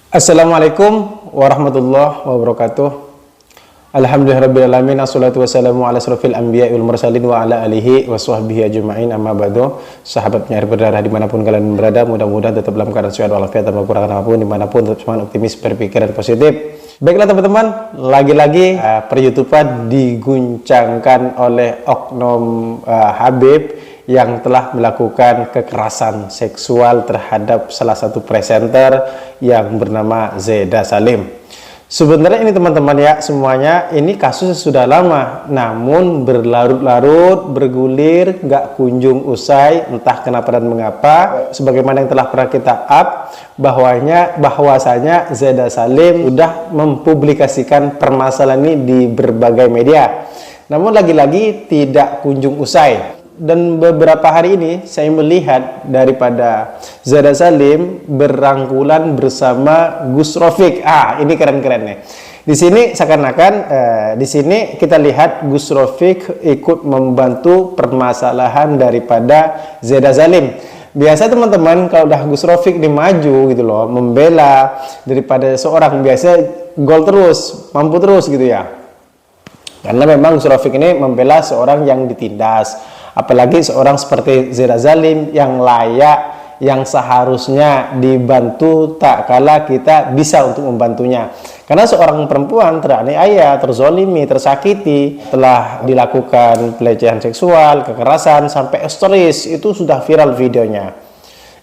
Assalamualaikum warahmatullahi wabarakatuh. Alhamdulillahirrabbilalamin. Assalatu wassalamu ala asrofil anbiya wal mursalin wa ala alihi wa sahbihi ajma'in, amma ba'du. Sahabat penyiar berdarah dimanapun kalian berada, mudah-mudahan tetap dalam keadaan sehat walafiat tanpa kekurangan apapun, dimanapun tetap semangat, optimis, berpikiran positif. Baiklah teman-teman, lagi-lagi per-YouTubean diguncangkan oleh oknum Habib yang telah melakukan kekerasan seksual terhadap salah satu presenter yang bernama Zeda Salim. Sebenarnya ini teman-teman ya, semuanya ini kasusnya sudah lama, namun berlarut-larut, bergulir, nggak kunjung usai, entah kenapa dan mengapa. Sebagaimana yang telah pernah kita up, bahwasanya Zeda Salim sudah mempublikasikan permasalahan ini di berbagai media. Namun lagi-lagi tidak kunjung usai. Dan beberapa hari ini saya melihat daripada Zeda Salim berangkulan bersama Gus Rofiq. Ini keren-keren nih. Di sini seakan-akan di sini kita lihat Gus Rofiq ikut membantu permasalahan daripada Zeda Salim. Biasa teman-teman kalau udah Gus Rofiq nih maju gitu loh, membela daripada seorang, biasa gol terus, mampu terus gitu ya. Karena memang Gus Rofiq ini membela seorang yang ditindas. Apalagi seorang seperti Zeda Salim yang layak, yang seharusnya dibantu tak kala kita bisa untuk membantunya. Karena seorang perempuan teraniaya, terzolimi, tersakiti, telah dilakukan pelecehan seksual, kekerasan, sampai histeris, itu sudah viral videonya.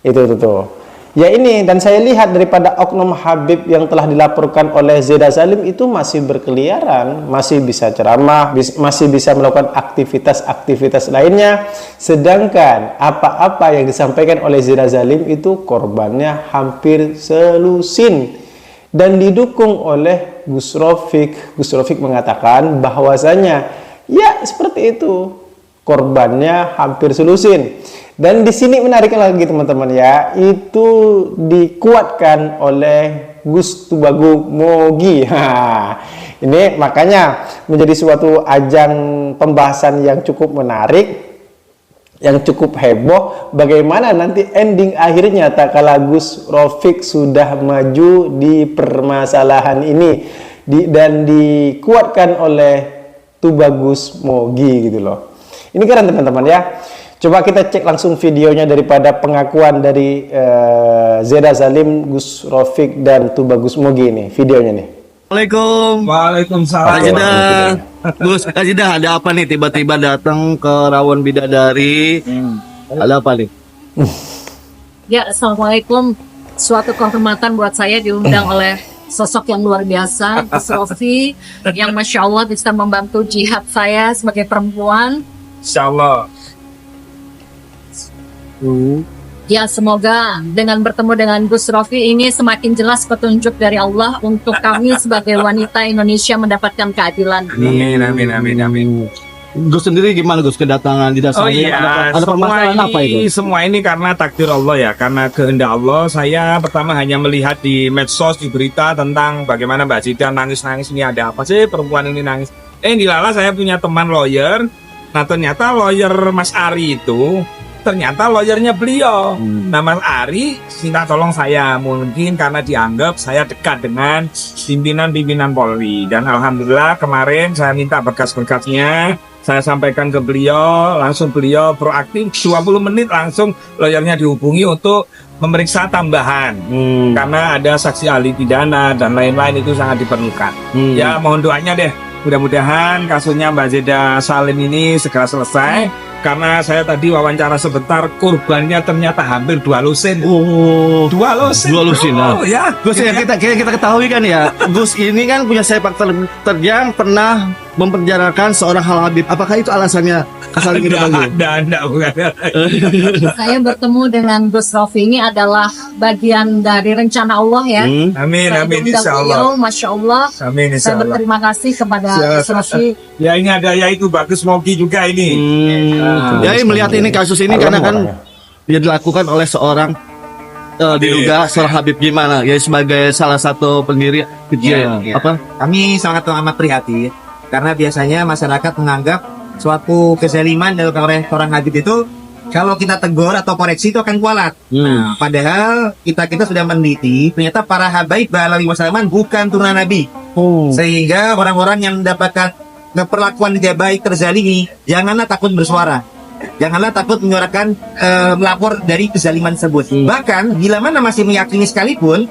Itu tuh. Ya ini, dan saya lihat daripada oknum Habib yang telah dilaporkan oleh Zeda Salim itu masih berkeliaran, masih bisa ceramah, masih bisa melakukan aktivitas-aktivitas lainnya. Sedangkan apa-apa yang disampaikan oleh Zeda Salim itu korbannya hampir selusin. Dan didukung oleh Gus Rofiq. Gus Rofiq mengatakan bahwasanya ya seperti itu, korbannya hampir selusin. Dan di sini menarik lagi teman-teman ya, itu dikuatkan oleh Gus Tubagus Mogi. Ini makanya menjadi suatu ajang pembahasan yang cukup menarik, yang cukup heboh. Bagaimana nanti ending akhirnya tak kala Gus Rofiq sudah maju di permasalahan ini dan dikuatkan oleh Tubagus Mogi gitu loh. Ini keren teman-teman ya. Coba kita cek langsung videonya daripada pengakuan dari Zeda Salim, Gus Rofiq dan Tubagus Mogi ini, videonya nih. Assalamualaikum. Waalaikumsalam. Kak Zeda, Gus, Kak Zeda, ada apa nih tiba-tiba datang ke Rawon Bidadari? Ada apa nih? Ya, Assalamualaikum. Suatu kehormatan buat saya diundang oleh sosok yang luar biasa, Gus Rofiq, yang Masya Allah bisa membantu jihad saya sebagai perempuan. Insya Allah. Ya, semoga dengan bertemu dengan Gus Rofiq ini semakin jelas petunjuk dari Allah untuk kami sebagai wanita Indonesia mendapatkan keadilan. Amin, amin, amin, amin. Gus sendiri gimana Gus kedatangan di dasar? Oh iya, ada permasalahan apa itu? semua ini karena takdir Allah ya, karena kehendak Allah. Saya pertama hanya melihat di medsos, di berita tentang bagaimana Mbak Zida nangis-nangis, ini ada apa sih perempuan ini nangis. Dilala saya punya teman lawyer. Nah ternyata lawyer Mas Ari itu ternyata lawyernya beliau. Nah Mas Ari minta tolong saya, mungkin karena dianggap saya dekat dengan pimpinan-pimpinan Polri. Dan alhamdulillah kemarin saya minta berkas-berkasnya, saya sampaikan ke beliau, langsung beliau proaktif 20 menit langsung lawyernya dihubungi untuk memeriksa tambahan. Karena ada saksi ahli pidana dan lain-lain itu sangat diperlukan. Ya mohon doanya deh, mudah-mudahan kasusnya Mbak Zeda Salim ini segera selesai. Karena saya tadi wawancara sebentar, korbannya ternyata hampir 2 lusin. Oh, 2 lusin. 2 lusin. Oh, ya. Gus, yang kita ketahui kan ya, Gus ini kan punya sepak terjang, pernah mempenjarakan seorang Habib. Apakah itu alasannya Salim kita panggil? Enggak, bukan. Saya bertemu dengan Gus Rofiq ini adalah bagian dari rencana Allah ya. Amin, Saya amin, diundang insya Allah. beliau, Masya Allah. Amin, insya Saya Allah. berterima kasih kepada Gus Rofiq. Ya ini ada ya itu Bagus Mogi juga ini. Ya melihat ini kasus ini karena kan dia dilakukan oleh seorang diduga seorang Habib gimana ya, sebagai salah satu pendiri kecil apa? Kami sangat amat prihatin karena biasanya masyarakat menganggap suatu kezaliman dari orang Habib itu kalau kita tegur atau koreksi itu akan kualat. Nah, padahal kita sudah meneliti, ternyata para habaib balawi wasallaman bukan turunan Nabi. Sehingga orang-orang yang mendapatkan perlakuan tidak baik, terzalimi, janganlah takut bersuara. Janganlah takut menyuarakan melapor dari kezaliman tersebut. Bahkan bila mana masih meyakini sekalipun,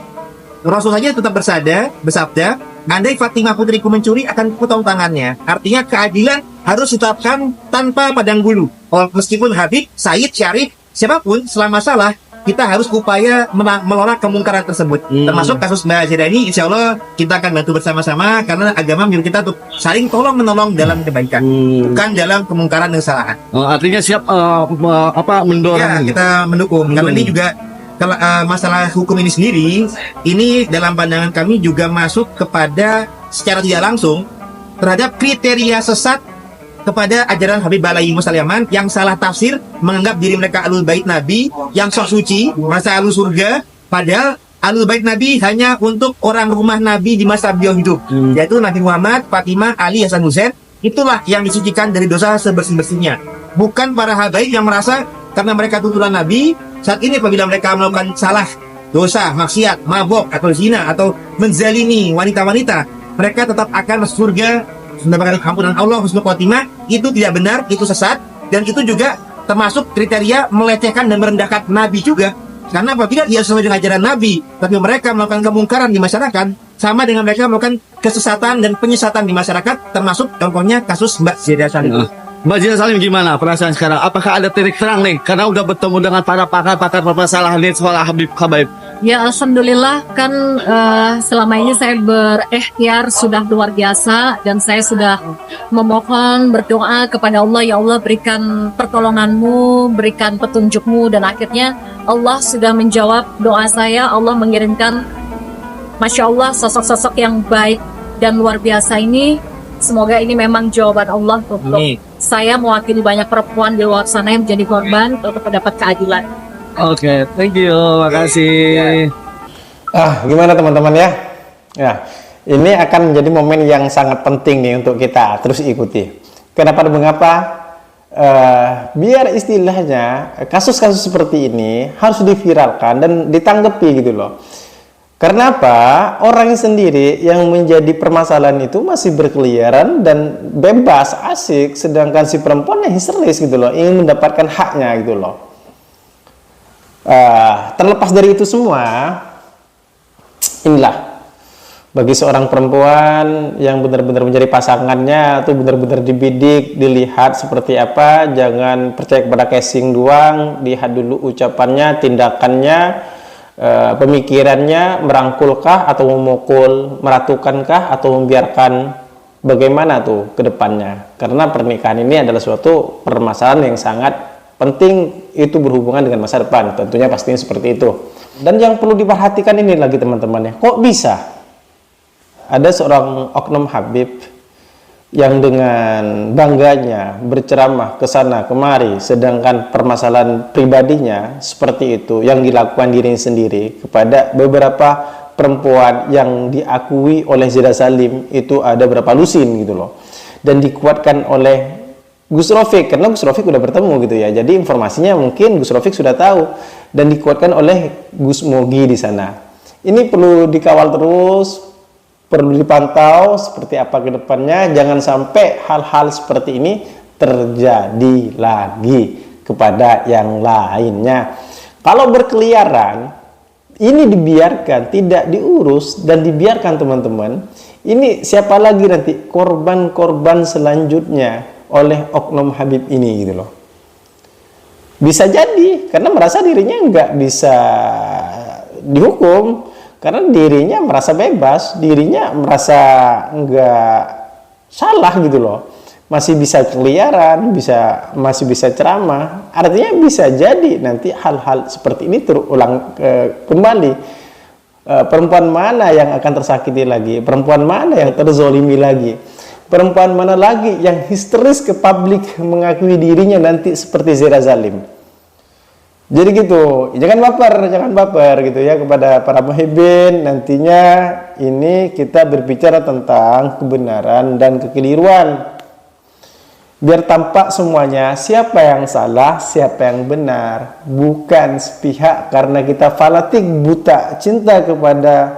Rasul saja tetap bersabda, andai Fatimah putriku mencuri akan potong tangannya. Artinya keadilan harus ditetapkan tanpa pandang bulu. Meskipun Habib, Said, Syarif, siapapun selama salah, kita harus upaya melolak kemungkaran tersebut. Termasuk kasus Mbak Zeda ini, insya Allah kita akan bantu bersama-sama karena agama menyuruh kita untuk saling tolong menolong dalam kebaikan, bukan dalam kemungkaran dan kesalahan. Artinya siap mendorong. Ya, kita mendukung. Karena ini juga kalau masalah hukum ini sendiri, ini dalam pandangan kami juga masuk kepada secara tidak langsung terhadap kriteria sesat kepada ajaran Habib Balawi Wasallaman yang salah tafsir, menganggap diri mereka alul bait Nabi yang sok suci, merasa alul surga, padahal alul bait Nabi hanya untuk orang rumah Nabi di masa beliau hidup, yaitu Nabi Muhammad, Fatimah, Ali, Hasan, Husain. Itulah yang disucikan dari dosa sebersih-bersihnya, bukan para habaib yang merasa karena mereka turunan Nabi. Saat ini apabila mereka melakukan salah, dosa, maksiat, mabok, atau zina, atau menzalimi wanita-wanita, mereka tetap akan masuk surga mendapatkan ampunan Allah, husnul khotimah. Itu tidak benar, itu sesat, dan itu juga termasuk kriteria melecehkan dan merendahkan Nabi juga. Karena apabila dia sesuai dengan ajaran Nabi, tapi mereka melakukan kemungkaran di masyarakat, sama dengan mereka melakukan kesesatan dan penyesatan di masyarakat, termasuk contohnya kasus Mbak Zeda Salim. Mbak Zeda Salim gimana perasaan sekarang? Apakah ada titik terang nih? Karena udah bertemu dengan para pakar-pakar permasalahan ini soal Habib Habaib. Ya alhamdulillah kan selama ini saya berikhtiar sudah luar biasa dan saya sudah memohon berdoa kepada Allah, ya Allah berikan pertolonganmu, berikan petunjukmu, dan akhirnya Allah sudah menjawab doa saya. Allah mengirimkan Masya Allah sosok-sosok yang baik dan luar biasa ini. Semoga ini memang jawaban Allah untuk saya mewakili banyak perempuan di luar sana yang menjadi korban untuk mendapat keadilan. Oke, thank you, makasih. Gimana teman-teman ya? Ya, ini akan menjadi momen yang sangat penting nih untuk kita terus ikuti. Kenapa dan mengapa? Biar istilahnya kasus-kasus seperti ini harus diviralkan dan ditanggapi gitu loh. Karena apa? Orang sendiri yang menjadi permasalahan itu masih berkeliaran dan bebas, asik, sedangkan si perempuan yang histeris gitu loh, ingin mendapatkan haknya gitu loh. Terlepas dari itu semua, inilah bagi seorang perempuan yang benar-benar mencari pasangannya, itu benar-benar dibidik, dilihat seperti apa, jangan percaya kepada casing doang, lihat dulu ucapannya, tindakannya, pemikirannya, merangkulkah atau memukul, meratukankah atau membiarkan, bagaimana tuh ke depannya. Karena pernikahan ini adalah suatu permasalahan yang sangat penting, itu berhubungan dengan masa depan, tentunya pastinya seperti itu. Dan yang perlu diperhatikan ini lagi teman-teman ya, kok bisa ada seorang oknum Habib yang dengan bangganya berceramah ke sana kemari, sedangkan permasalahan pribadinya seperti itu yang dilakukan dirinya sendiri kepada beberapa perempuan yang diakui oleh Zeda Salim itu ada berapa lusin gitu loh, dan dikuatkan oleh Gus Rofiq, karena Gus Rofiq udah bertemu gitu ya, jadi informasinya mungkin Gus Rofiq sudah tahu, dan dikuatkan oleh Gus Mogi di sana. Ini perlu dikawal terus, perlu dipantau seperti apa ke depannya, jangan sampai hal-hal seperti ini terjadi lagi kepada yang lainnya. Kalau berkeliaran, ini dibiarkan, tidak diurus dan dibiarkan teman-teman, ini siapa lagi nanti korban-korban selanjutnya oleh oknum Habib ini gitu loh. Bisa jadi karena merasa dirinya nggak bisa dihukum, karena dirinya merasa bebas, dirinya merasa nggak salah gitu loh, masih bisa keliaran, masih bisa ceramah. Artinya bisa jadi nanti hal-hal seperti ini terulang kembali. Perempuan mana yang akan tersakiti lagi, perempuan mana yang terzolimi lagi, perempuan mana lagi yang histeris ke publik mengakui dirinya nanti seperti Zeda Salim. Jadi gitu, jangan baper gitu ya kepada para muhibbin. Nantinya ini kita berbicara tentang kebenaran dan kekeliruan. Biar tampak semuanya siapa yang salah, siapa yang benar, bukan sepihak karena kita fanatik buta cinta kepada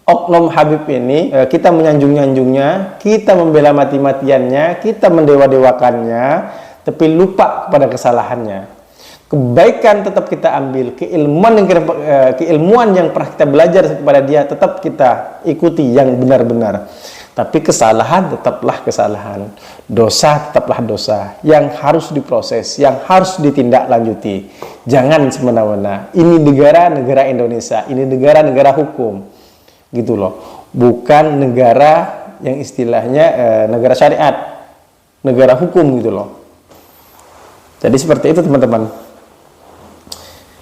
oknum Habib ini, kita menyanjung-nyanjungnya, kita membela mati-matiannya, kita mendewa-dewakannya, tapi lupa kepada kesalahannya. Kebaikan tetap kita ambil, keilmuan yang pernah kita belajar kepada dia tetap kita ikuti yang benar-benar. Tapi kesalahan tetaplah kesalahan, dosa tetaplah dosa yang harus diproses, yang harus ditindaklanjuti. Jangan semena-mena. Ini negara Indonesia, ini negara hukum, gitu loh. Bukan negara yang istilahnya negara syariat, negara hukum gitu loh. Jadi seperti itu teman-teman.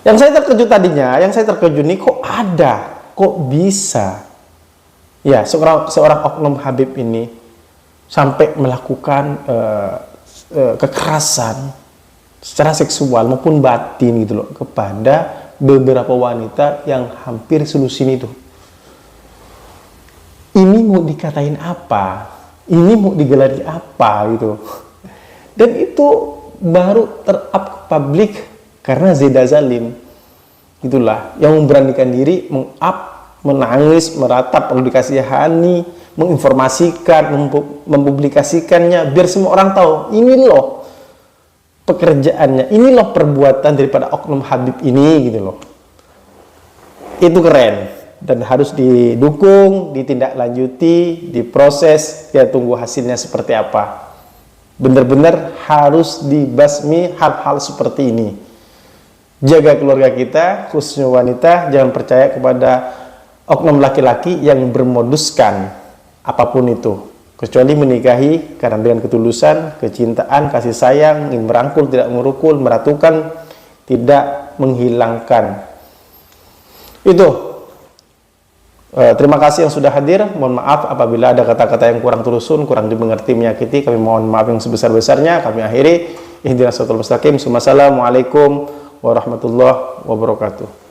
Yang saya terkejut tadinya, nih kok bisa? Ya, seorang oknum Habib ini sampai melakukan kekerasan secara seksual maupun batin gitu loh kepada beberapa wanita yang hampir selusin itu. Ini mau dikatain apa? Ini mau digelari apa gitu? Dan itu baru ter-up ke publik karena Zeda Zalim. Itulah yang memberanikan diri meng-up, menangis, meratap, lalu dikasihani, menginformasikan, mempublikasikannya biar semua orang tahu ini loh pekerjaannya, ini loh perbuatan daripada oknum Habib ini gitu loh. Itu keren dan harus didukung, ditindaklanjuti, diproses, ya tunggu hasilnya seperti apa. Benar-benar harus dibasmi hal-hal seperti ini. Jaga keluarga kita, khususnya wanita, jangan percaya kepada oknum laki-laki yang bermoduskan apapun itu, kecuali menikahi karena dengan ketulusan, kecintaan, kasih sayang, ingin merangkul, tidak merukul, meratukan, tidak menghilangkan. Itu. Terima kasih yang sudah hadir. Mohon maaf apabila ada kata-kata yang kurang terusun, kurang dimengerti, menyakiti. Kami mohon maaf yang sebesar-besarnya. Kami akhiri. Ihdinas siratal mustaqim. Wassalamualaikum warahmatullahi wabarakatuh.